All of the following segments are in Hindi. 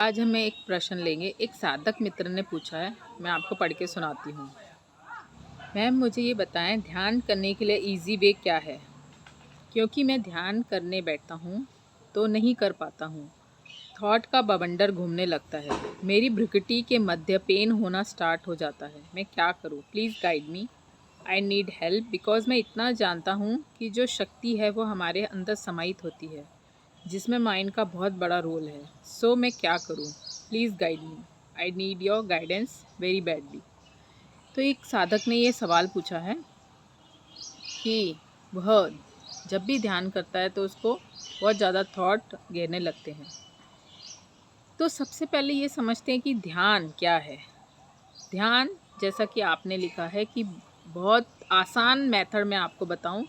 आज हम एक प्रश्न लेंगे। एक साधक मित्र ने पूछा है, मैं आपको पढ़ के सुनाती हूँ। मैम, मुझे ये बताएं, ध्यान करने के लिए इजी वे क्या है? क्योंकि मैं ध्यान करने बैठता हूँ तो नहीं कर पाता हूँ। थॉट का बवंडर घूमने लगता है। मेरी भ्रुकुटी के मध्य पेन होना स्टार्ट हो जाता है। मैं क्या करूँ? Please guide me. I need help because मैं इतना जानता हूँ कि जो शक्ति है वो हमारे अंदर समाहित होती है, जिसमें माइंड का बहुत बड़ा रोल है। सो मैं क्या करूं? Please guide me. I need your guidance very badly. तो एक साधक ने ये सवाल पूछा है कि वह जब भी ध्यान करता है तो उसको बहुत ज़्यादा थॉट घेरने लगते हैं। तो सबसे पहले ये समझते हैं कि ध्यान क्या है। ध्यान, जैसा कि आपने लिखा है कि बहुत आसान मेथड में आपको बताऊं,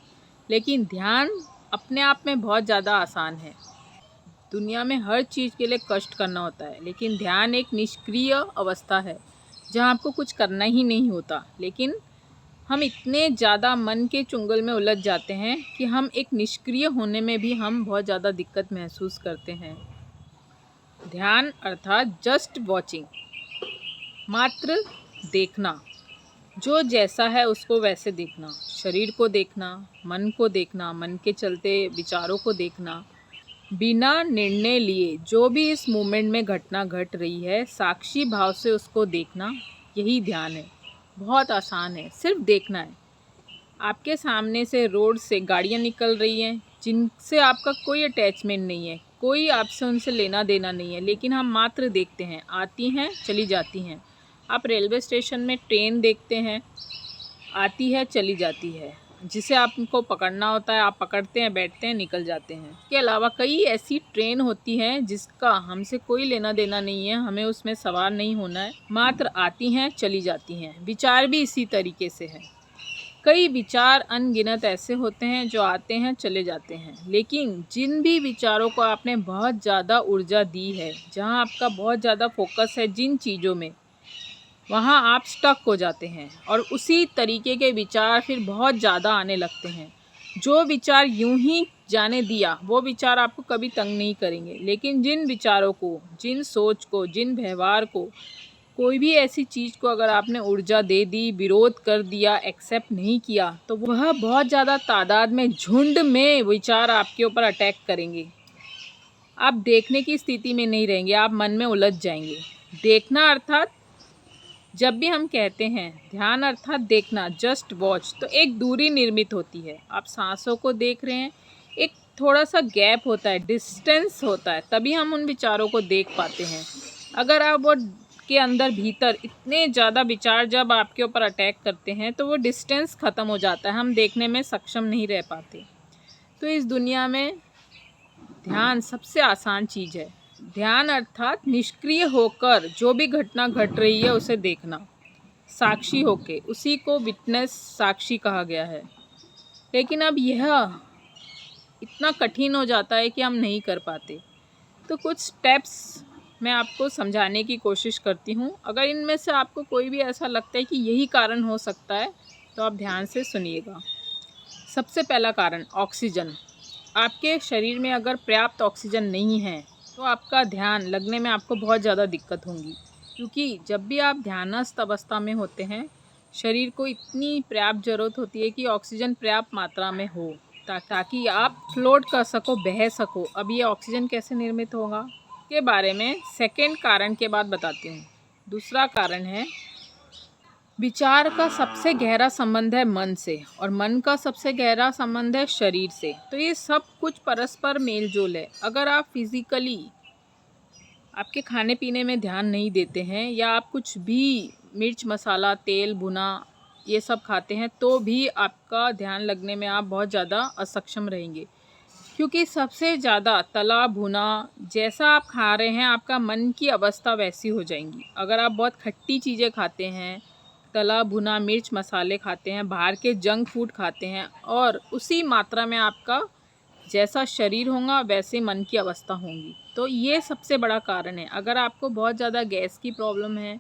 लेकिन ध्यान अपने आप में बहुत ज़्यादा आसान है। दुनिया में हर चीज़ के लिए कष्ट करना होता है, लेकिन ध्यान एक निष्क्रिय अवस्था है जहाँ आपको कुछ करना ही नहीं होता। लेकिन हम इतने ज़्यादा मन के चुंगल में उलझ जाते हैं कि हम एक निष्क्रिय होने में भी हम बहुत ज़्यादा दिक्कत महसूस करते हैं। ध्यान अर्थात जस्ट वॉचिंग, मात्र देखना। जो जैसा है उसको वैसे देखना, शरीर को देखना, मन को देखना, मन के चलते विचारों को देखना, बिना निर्णय लिए जो भी इस मोमेंट में घटना घट रही है, साक्षी भाव से उसको देखना, यही ध्यान है। बहुत आसान है, सिर्फ देखना है। आपके सामने से रोड से गाड़ियाँ निकल रही हैं जिनसे आपका कोई अटैचमेंट नहीं है, कोई आपसे उनसे लेना देना नहीं है, लेकिन हम मात्र देखते हैं। आती हैं, चली जाती हैं। आप रेलवे स्टेशन में ट्रेन देखते हैं, आती है, चली जाती है। जिसे आपको पकड़ना होता है आप पकड़ते हैं, बैठते हैं, निकल जाते हैं। इसके अलावा कई ऐसी ट्रेन होती हैं जिसका हमसे कोई लेना देना नहीं है, हमें उसमें सवार नहीं होना है, मात्र आती हैं, चली जाती हैं। विचार भी इसी तरीके से है। कई विचार अनगिनत ऐसे होते हैं जो आते हैं, चले जाते हैं, लेकिन जिन भी विचारों को आपने बहुत ज़्यादा ऊर्जा दी है, जहाँ आपका बहुत ज़्यादा फोकस है जिन चीज़ों में, वहाँ आप स्टक हो जाते हैं और उसी तरीके के विचार फिर बहुत ज़्यादा आने लगते हैं। जो विचार यूं ही जाने दिया वो विचार आपको कभी तंग नहीं करेंगे, लेकिन जिन विचारों को, जिन सोच को, जिन व्यवहार को, कोई भी ऐसी चीज़ को अगर आपने ऊर्जा दे दी, विरोध कर दिया, एक्सेप्ट नहीं किया, तो वह बहुत ज़्यादा तादाद में, झुंड में विचार आपके ऊपर अटैक करेंगे। आप देखने की स्थिति में नहीं रहेंगे, आप मन में उलझ जाएंगे। देखना अर्थात, जब भी हम कहते हैं ध्यान अर्थात देखना, जस्ट वॉच, तो एक दूरी निर्मित होती है। आप सांसों को देख रहे हैं, एक थोड़ा सा गैप होता है, डिस्टेंस होता है, तभी हम उन विचारों को देख पाते हैं। अगर आप वो के अंदर भीतर इतने ज़्यादा विचार जब आपके ऊपर अटैक करते हैं तो वो डिस्टेंस ख़त्म हो जाता है, हम देखने में सक्षम नहीं रह पाते। तो इस दुनिया में ध्यान सबसे आसान चीज़ है। ध्यान अर्थात निष्क्रिय होकर जो भी घटना घट रही है उसे देखना, साक्षी होके, उसी को विटनेस, साक्षी कहा गया है। लेकिन अब यह इतना कठिन हो जाता है कि हम नहीं कर पाते। तो कुछ स्टेप्स मैं आपको समझाने की कोशिश करती हूँ। अगर इनमें से आपको कोई भी ऐसा लगता है कि यही कारण हो सकता है तो आप ध्यान से सुनिएगा। सबसे पहला कारण, ऑक्सीजन। आपके शरीर में अगर पर्याप्त ऑक्सीजन नहीं है तो आपका ध्यान लगने में आपको बहुत ज़्यादा दिक्कत होगी, क्योंकि जब भी आप ध्यानस्थ अवस्था में होते हैं, शरीर को इतनी पर्याप्त ज़रूरत होती है कि ऑक्सीजन पर्याप्त मात्रा में हो, ताकि आप फ्लोट कर सको, बह सको। अब ये ऑक्सीजन कैसे निर्मित होगा के बारे में सेकेंड कारण के बाद बताती हूँ। दूसरा कारण है, विचार का सबसे गहरा संबंध है मन से, और मन का सबसे गहरा संबंध है शरीर से। तो ये सब कुछ परस्पर मेलजोल है। अगर आप फिजिकली आपके खाने पीने में ध्यान नहीं देते हैं, या आप कुछ भी मिर्च मसाला तेल भुना ये सब खाते हैं, तो भी आपका ध्यान लगने में आप बहुत ज़्यादा असक्षम रहेंगे, क्योंकि सबसे ज़्यादा तला भुना जैसा आप खा रहे हैं, आपका मन की अवस्था वैसी हो जाएंगी। अगर आप बहुत खट्टी चीज़ें खाते हैं, तला भुना मिर्च मसाले खाते हैं, बाहर के जंक फूड खाते हैं, और उसी मात्रा में आपका जैसा शरीर होगा वैसे मन की अवस्था होगी। तो ये सबसे बड़ा कारण है। अगर आपको बहुत ज़्यादा गैस की प्रॉब्लम है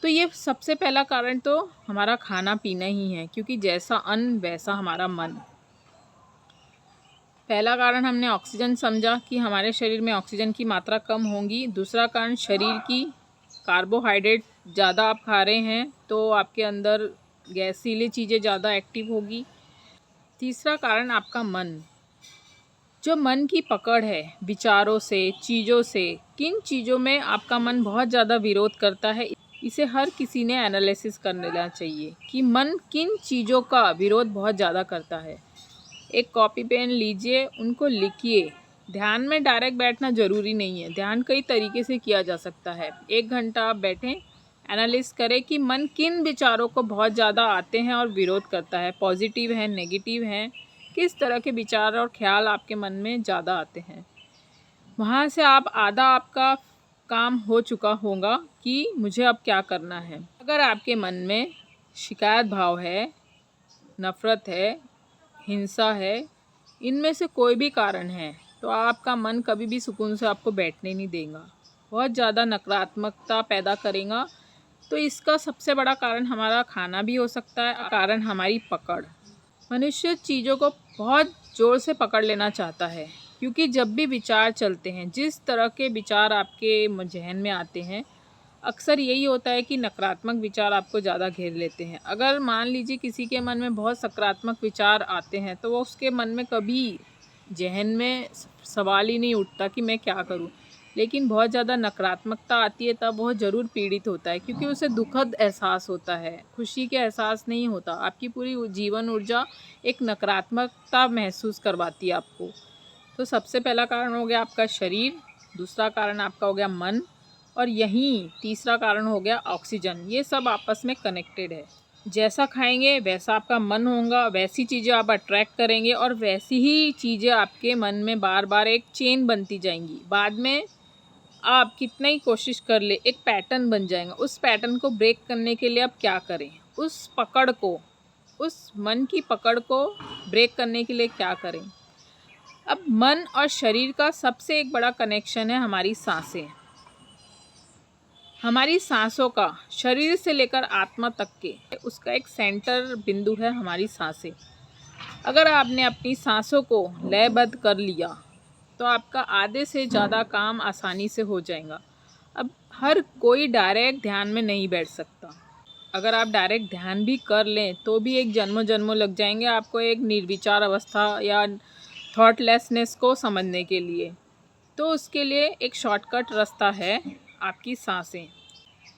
तो ये सबसे पहला कारण तो हमारा खाना पीना ही है, क्योंकि जैसा अन्न वैसा हमारा मन। पहला कारण हमने ऑक्सीजन समझा कि हमारे शरीर में ऑक्सीजन की मात्रा कम होगी। दूसरा कारण शरीर की कार्बोहाइड्रेट ज़्यादा आप खा रहे हैं तो आपके अंदर गैसीली चीज़ें ज़्यादा एक्टिव होगी। तीसरा कारण आपका मन, जो मन की पकड़ है विचारों से, चीज़ों से, किन चीज़ों में आपका मन बहुत ज़्यादा विरोध करता है, इसे हर किसी ने एनालिसिस कर लेना चाहिए कि मन किन चीज़ों का विरोध बहुत ज़्यादा करता है। एक कॉपी पेन लीजिए, उनको लिखिए। ध्यान में डायरेक्ट बैठना ज़रूरी नहीं है, ध्यान कई तरीके से किया जा सकता है। 1 घंटा आप बैठें, एनालिस करें कि मन किन विचारों को बहुत ज़्यादा आते हैं और विरोध करता है, पॉजिटिव हैं, नेगेटिव हैं, किस तरह के विचार और ख्याल आपके मन में ज़्यादा आते हैं। वहाँ से आप आधा आपका काम हो चुका होगा कि मुझे अब क्या करना है। अगर आपके मन में शिकायत भाव है, नफ़रत है, हिंसा है, इनमें से कोई भी कारण है तो आपका मन कभी भी सुकून से आपको बैठने नहीं देगा, बहुत ज़्यादा नकारात्मकता पैदा करेगा। तो इसका सबसे बड़ा कारण हमारा खाना भी हो सकता है, कारण हमारी पकड़। मनुष्य चीज़ों को बहुत ज़ोर से पकड़ लेना चाहता है, क्योंकि जब भी विचार चलते हैं, जिस तरह के विचार आपके जहन में आते हैं, अक्सर यही होता है कि नकारात्मक विचार आपको ज़्यादा घेर लेते हैं। अगर मान लीजिए किसी के मन में बहुत सकारात्मक विचार आते हैं तो वो उसके मन में कभी जहन में सवाल ही नहीं उठता कि मैं क्या करूं। लेकिन बहुत ज़्यादा नकारात्मकता आती है तब वह ज़रूर पीड़ित होता है, क्योंकि उसे दुखद एहसास होता है, खुशी के एहसास नहीं होता। आपकी पूरी जीवन ऊर्जा एक नकारात्मकता महसूस करवाती है आपको। तो सबसे पहला कारण हो गया आपका शरीर, दूसरा कारण आपका हो गया मन, और यहीं तीसरा कारण हो गया ऑक्सीजन। ये सब आपस में कनेक्टेड है। जैसा खाएंगे वैसा आपका मन होगा, वैसी चीज़ें आप अट्रैक्ट करेंगे और वैसी ही चीज़ें आपके मन में बार बार एक चेन बनती जाएंगी। बाद में आप कितना ही कोशिश कर ले, एक पैटर्न बन जाएगा। उस पैटर्न को ब्रेक करने के लिए आप क्या करें, उस पकड़ को, उस मन की पकड़ को ब्रेक करने के लिए क्या करें। अब मन और शरीर का सबसे एक बड़ा कनेक्शन है हमारी सांसें। हमारी सांसों का शरीर से लेकर आत्मा तक के उसका एक सेंटर बिंदु है हमारी सांसें। अगर आपने अपनी सांसों को लयबद्ध कर लिया तो आपका आधे से ज़्यादा काम आसानी से हो जाएगा। अब हर कोई डायरेक्ट ध्यान में नहीं बैठ सकता। अगर आप डायरेक्ट ध्यान भी कर लें तो भी एक जन्मों जन्मों लग जाएंगे आपको एक निर्विचार अवस्था या थॉटलेसनेस को समझने के लिए। तो उसके लिए एक शॉर्टकट रास्ता है आपकी सांसें।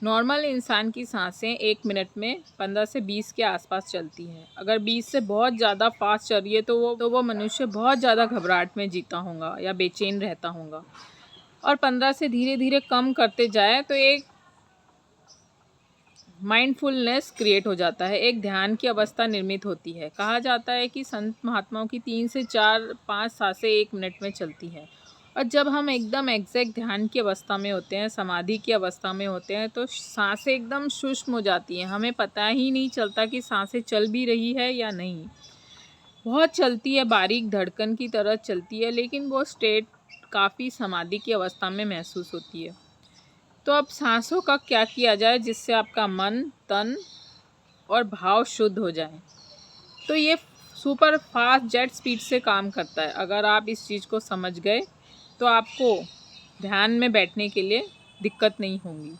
नॉर्मल इंसान की सांसें 1 मिनट में 15 से 20 के आसपास चलती हैं। अगर 20 से बहुत ज़्यादा फास्ट चल रही है तो वो मनुष्य बहुत ज़्यादा घबराहट में जीता होगा या बेचैन रहता होगा। और 15 से धीरे धीरे कम करते जाए तो एक माइंडफुलनेस क्रिएट हो जाता है, एक ध्यान की अवस्था निर्मित होती है। कहा जाता है कि संत महात्माओं की 3 से 4-5 सांसें 1 मिनट में चलती हैं। और जब हम एकदम एग्जैक्ट ध्यान की अवस्था में होते हैं, समाधि की अवस्था में होते हैं, तो सांसें एकदम सूक्ष्म हो जाती हैं। हमें पता ही नहीं चलता कि सांसें चल भी रही है या नहीं। बहुत चलती है, बारीक धड़कन की तरह चलती है, लेकिन वो स्टेट काफ़ी समाधि की अवस्था में महसूस होती है। तो अब सांसों का क्या किया जाए जिससे आपका मन, तन और भाव शुद्ध हो जाए। तो ये सुपर फास्ट जेट स्पीड से काम करता है। अगर आप इस चीज़ को समझ गए तो आपको ध्यान में बैठने के लिए दिक्कत नहीं होगी।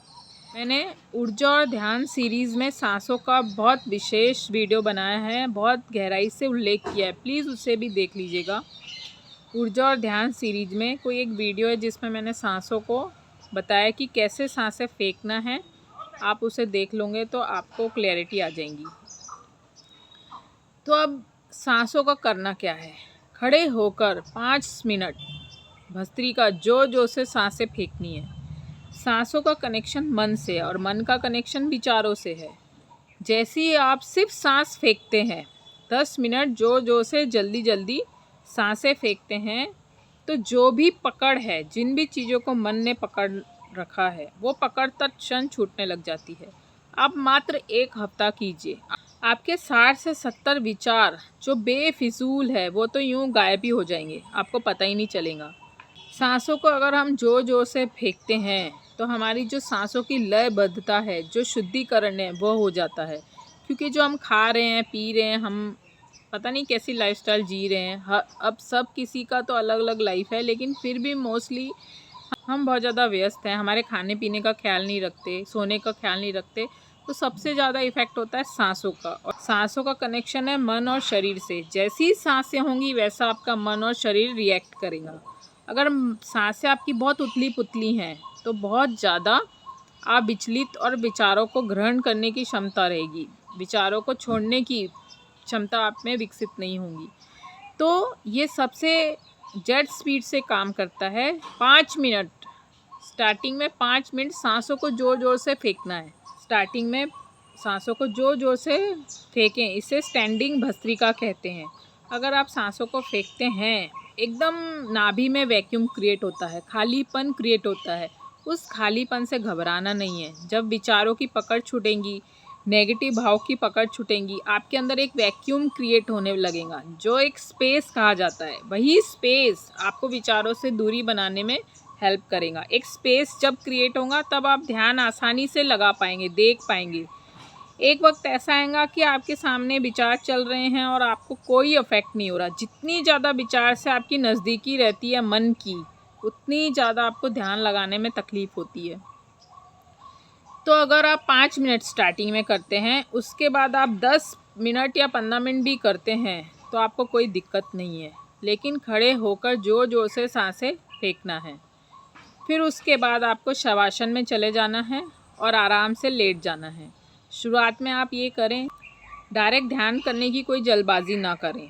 मैंने ऊर्जा और ध्यान सीरीज़ में सांसों का बहुत विशेष वीडियो बनाया है, बहुत गहराई से उल्लेख किया है, प्लीज़ उसे भी देख लीजिएगा। ऊर्जा और ध्यान सीरीज में कोई एक वीडियो है जिसमें मैंने सांसों को बताया कि कैसे सांसें फेंकना है। आप उसे देख लोगे तो आपको क्लैरिटी आ जाएगी। तो अब सांसों का करना क्या है। खड़े होकर 5 मिनट भस्त्रिका जो से सांसें फेंकनी है। सांसों का कनेक्शन मन से है और मन का कनेक्शन विचारों से है। जैसे ही आप सिर्फ सांस फेंकते हैं, 10 मिनट जो से जल्दी जल्दी सांसें फेंकते हैं, तो जो भी पकड़ है, जिन भी चीज़ों को मन ने पकड़ रखा है, वो पकड़ तत्क्षण छूटने लग जाती है। आप मात्र 1 हफ्ता कीजिए, आपके 60 से 70 विचार जो बेफिजूल है वो तो यूं गायब ही हो जाएंगे, आपको पता ही नहीं चलेगा। सांसों को अगर हम जो से फेंकते हैं तो हमारी जो सांसों की लयबद्धता है, जो शुद्धिकरण है, वो हो जाता है। क्योंकि जो हम खा रहे हैं, पी रहे हैं, हम पता नहीं कैसी लाइफस्टाइल जी रहे हैं। अब सब किसी का तो अलग अलग लाइफ है, लेकिन फिर भी मोस्टली हम बहुत ज़्यादा व्यस्त हैं, हमारे खाने पीने का ख्याल नहीं रखते, सोने का ख्याल नहीं रखते। तो सबसे ज़्यादा इफ़ेक्ट होता है सांसों का, और सांसों का कनेक्शन है मन और शरीर से। जैसी सांसें होंगी वैसा आपका मन और शरीर रिएक्ट करेगा। अगर सांसें आपकी बहुत उतली पुतली हैं तो बहुत ज़्यादा आप विचलित और विचारों को ग्रहण करने की क्षमता रहेगी, विचारों को छोड़ने की क्षमता आप में विकसित नहीं होंगी। तो ये सबसे जेट स्पीड से काम करता है। 5 मिनट, स्टार्टिंग में 5 मिनट सांसों को ज़ोर ज़ोर से फेंकना है। स्टार्टिंग में सांसों को ज़ोर ज़ोर से फेंकें, इसे स्टैंडिंग भस्त्रिका कहते हैं। अगर आप सांसों को फेंकते हैं, एकदम नाभि में वैक्यूम क्रिएट होता है, खालीपन क्रिएट होता है। उस खालीपन से घबराना नहीं है। जब विचारों की पकड़ छूटेंगी, नेगेटिव भाव की पकड़ छूटेंगी, आपके अंदर एक वैक्यूम क्रिएट होने लगेगा, जो एक स्पेस कहा जाता है। वही स्पेस आपको विचारों से दूरी बनाने में हेल्प करेगा। एक स्पेस जब क्रिएट होगा तब आप ध्यान आसानी से लगा पाएंगे, देख पाएंगे। एक वक्त ऐसा आएगा कि आपके सामने विचार चल रहे हैं और आपको कोई इफेक्ट नहीं हो रहा। जितनी ज़्यादा विचार से आपकी नज़दीकी रहती है मन की, उतनी ज़्यादा आपको ध्यान लगाने में तकलीफ़ होती है। तो अगर आप 5 मिनट स्टार्टिंग में करते हैं, उसके बाद आप 10 मिनट या 15 मिनट भी करते हैं तो आपको कोई दिक्कत नहीं है। लेकिन खड़े होकर ज़ोर ज़ोर से सांसें फेंकना है। फिर उसके बाद आपको शवासन में चले जाना है और आराम से लेट जाना है। शुरुआत में आप ये करें, डायरेक्ट ध्यान करने की कोई जल्दबाजी ना करें।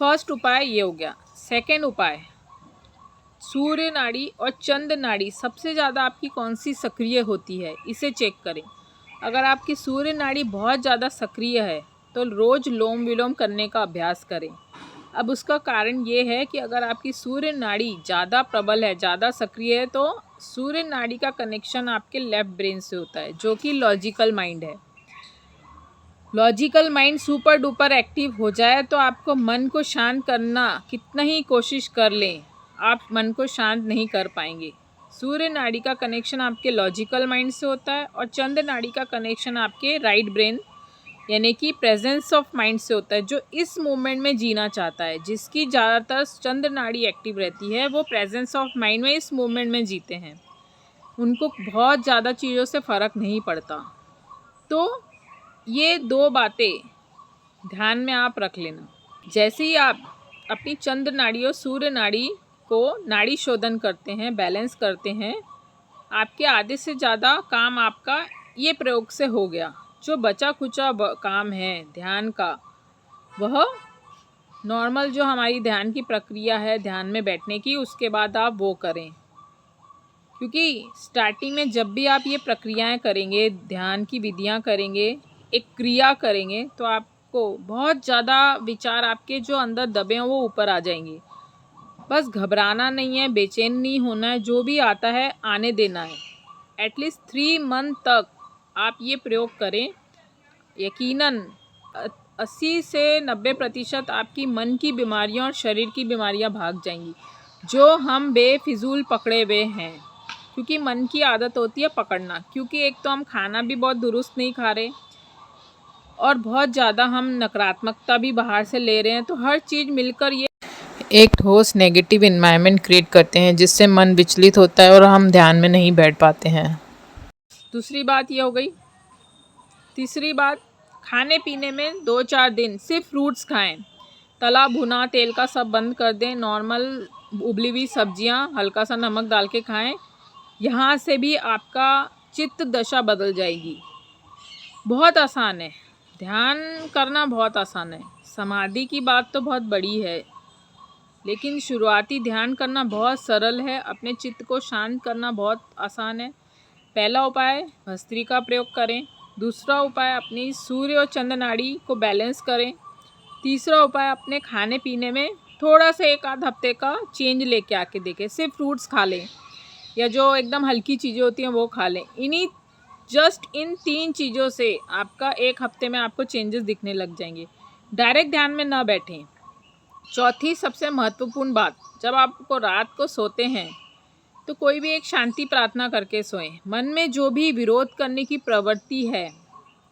फर्स्ट उपाय ये हो गया। सेकंड उपाय, सूर्य नाड़ी और चंद्र नाड़ी सबसे ज़्यादा आपकी कौन सी सक्रिय होती है, इसे चेक करें। अगर आपकी सूर्य नाड़ी बहुत ज़्यादा सक्रिय है तो रोज़ लोम विलोम करने का अभ्यास करें। अब उसका कारण ये है कि अगर आपकी सूर्य नाड़ी ज़्यादा प्रबल है, ज़्यादा सक्रिय है, तो सूर्य नाड़ी का कनेक्शन आपके लेफ्ट ब्रेन से होता है, जो कि लॉजिकल माइंड है। Logical mind super duper active हो जाए तो आपको मन को शांत करना कितना ही कोशिश कर लें, आप मन को शांत नहीं कर पाएंगे। सूर्य नाड़ी का कनेक्शन आपके लॉजिकल माइंड से होता है और चंद्र नाड़ी का कनेक्शन आपके राइट ब्रेन यानी कि प्रेजेंस ऑफ माइंड से होता है, जो इस मोमेंट में जीना चाहता है। जिसकी ज़्यादातर चंद्र नाड़ी एक्टिव रहती है वो प्रेजेंस ऑफ माइंड में इस मोमेंट में जीते हैं। उनको बहुत ज़्यादा चीज़ों से फ़र्क नहीं पड़ता। तो ये 2 बातें ध्यान में आप रख लेना। जैसे ही आप अपनी चंद्र नाड़ी और सूर्य नाड़ी को नाड़ी शोधन करते हैं, बैलेंस करते हैं, आपके आधे से ज़्यादा काम आपका ये प्रयोग से हो गया। जो बचा खुचा काम है ध्यान का, वह नॉर्मल जो हमारी ध्यान की प्रक्रिया है ध्यान में बैठने की, उसके बाद आप वो करें। क्योंकि स्टार्टिंग में जब भी आप ये प्रक्रियाएं करेंगे, ध्यान की विधियां करेंगे, एक क्रिया करेंगे, तो आपको बहुत ज़्यादा विचार आपके जो अंदर दबे हैं वो ऊपर आ जाएंगे। बस घबराना नहीं है, बेचैन नहीं होना है, जो भी आता है आने देना है। एटलीस्ट 3 मंथ तक आप ये प्रयोग करें। यकीनन 80 से 90% आपकी मन की बीमारियां और शरीर की बीमारियां भाग जाएंगी, जो हम बेफिजूल पकड़े हुए हैं। क्योंकि मन की आदत होती है पकड़ना, क्योंकि एक तो हम खाना भी बहुत दुरुस्त नहीं खा रहे और बहुत ज़्यादा हम नकारात्मकता भी बाहर से ले रहे हैं। तो हर चीज़ मिलकर ये एक ठोस नेगेटिव एनवायरनमेंट क्रिएट करते हैं, जिससे मन विचलित होता है और हम ध्यान में नहीं बैठ पाते हैं। दूसरी बात ये हो गई। तीसरी बात, खाने पीने में 2-4 दिन सिर्फ फ्रूट्स खाएं। तला भुना तेल का सब बंद कर दें। नॉर्मल उबली हुई सब्जियां हल्का सा नमक डाल के खाएं। यहाँ से भी आपका चित्त दशा बदल जाएगी। बहुत आसान है, ध्यान करना बहुत आसान है। समाधि की बात तो बहुत बड़ी है, लेकिन शुरुआती ध्यान करना बहुत सरल है। अपने चित्त को शांत करना बहुत आसान है। पहला उपाय भस्त्रिका का प्रयोग करें। दूसरा उपाय अपनी सूर्य और चंद्र नाड़ी को बैलेंस करें। तीसरा उपाय अपने खाने पीने में थोड़ा सा 1-आध हफ्ते का चेंज लेके आके देखें। सिर्फ फ्रूट्स खा लें या जो एकदम हल्की चीज़ें होती हैं वो खा लें। इन 3 चीज़ों से आपका 1 हफ्ते में आपको चेंजेस दिखने लग जाएंगे। डायरेक्ट ध्यान में ना बैठें। चौथी सबसे महत्वपूर्ण बात, जब आपको रात को सोते हैं तो कोई भी एक शांति प्रार्थना करके सोएं। मन में जो भी विरोध करने की प्रवृत्ति है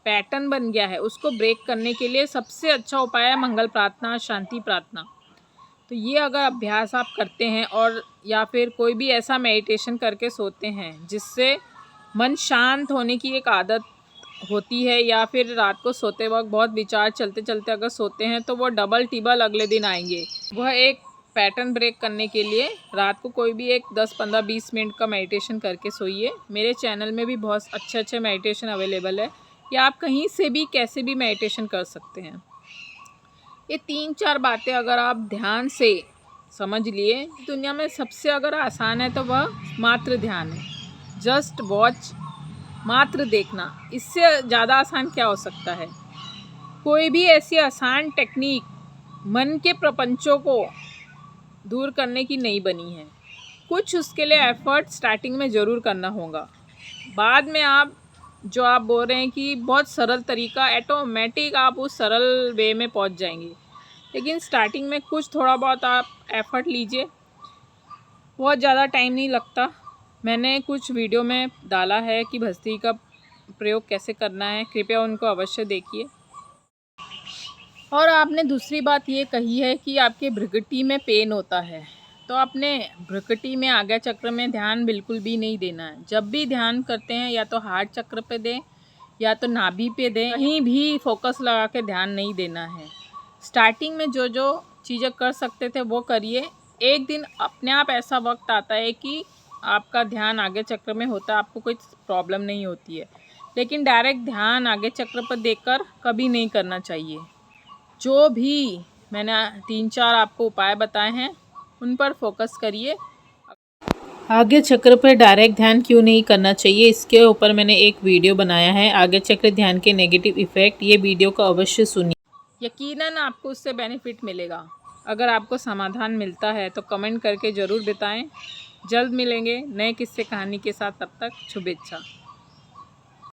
पैटर्न बन गया है उसको ब्रेक करने के लिए सबसे अच्छा उपाय है मंगल प्रार्थना, शांति प्रार्थना। तो ये अगर अभ्यास आप करते हैं और या फिर कोई भी ऐसा मेडिटेशन करके सोते हैं जिससे मन शांत होने की एक आदत होती है, या फिर रात को सोते वक्त बहुत विचार चलते चलते अगर सोते हैं तो वो डबल टिबल अगले दिन आएंगे। वह एक पैटर्न ब्रेक करने के लिए रात को कोई भी एक 10-15-20 मिनट का मेडिटेशन करके सोइए। मेरे चैनल में भी बहुत अच्छे अच्छे मेडिटेशन अवेलेबल है, या आप कहीं से भी कैसे भी मेडिटेशन कर सकते हैं। ये 3-4 बातें अगर आप ध्यान से समझ लिए, दुनिया में सबसे अगर आसान है तो वह मात्र ध्यान है। जस्ट वॉच, मात्र देखना, इससे ज़्यादा आसान क्या हो सकता है। कोई भी ऐसी आसान टेक्निक मन के प्रपंचों को दूर करने की नहीं बनी है। कुछ उसके लिए एफर्ट स्टार्टिंग में ज़रूर करना होगा। बाद में आप जो आप बोल रहे हैं कि बहुत सरल तरीका, ऑटोमेटिक आप उस सरल वे में पहुंच जाएंगे। लेकिन स्टार्टिंग में कुछ थोड़ा बहुत आप एफर्ट लीजिए, बहुत ज़्यादा टाइम नहीं लगता। मैंने कुछ वीडियो में डाला है कि भस्त्री का प्रयोग कैसे करना है, कृपया उनको अवश्य देखिए। और आपने दूसरी बात ये कही है कि आपके भृकुटी में पेन होता है, तो आपने भृकुटी में आज्ञा चक्र में ध्यान बिल्कुल भी नहीं देना है। जब भी ध्यान करते हैं या तो हार्ट चक्र पे दें या तो नाभि पे दें, कहीं भी फोकस लगा के ध्यान नहीं देना है। स्टार्टिंग में जो जो चीज़ें कर सकते थे वो करिए। एक दिन अपने आप ऐसा वक्त आता है कि आपका ध्यान आज्ञा चक्र में होता है, आपको कोई प्रॉब्लम नहीं होती है। लेकिन डायरेक्ट ध्यान आज्ञा चक्र पर देकर कभी नहीं करना चाहिए। जो भी मैंने 3-4 आपको उपाय बताए हैं उन पर फोकस करिए। आज्ञा चक्र पर डायरेक्ट ध्यान क्यों नहीं करना चाहिए, इसके ऊपर मैंने एक वीडियो बनाया है, आज्ञा चक्र ध्यान के नेगेटिव इफ़ेक्ट। ये वीडियो को अवश्य सुनिए, यकीनन आपको उससे बेनिफिट मिलेगा। अगर आपको समाधान मिलता है तो कमेंट करके ज़रूर बताएं। जल्द मिलेंगे नए किस्से कहानी के साथ, तब तक शुभेच्छा।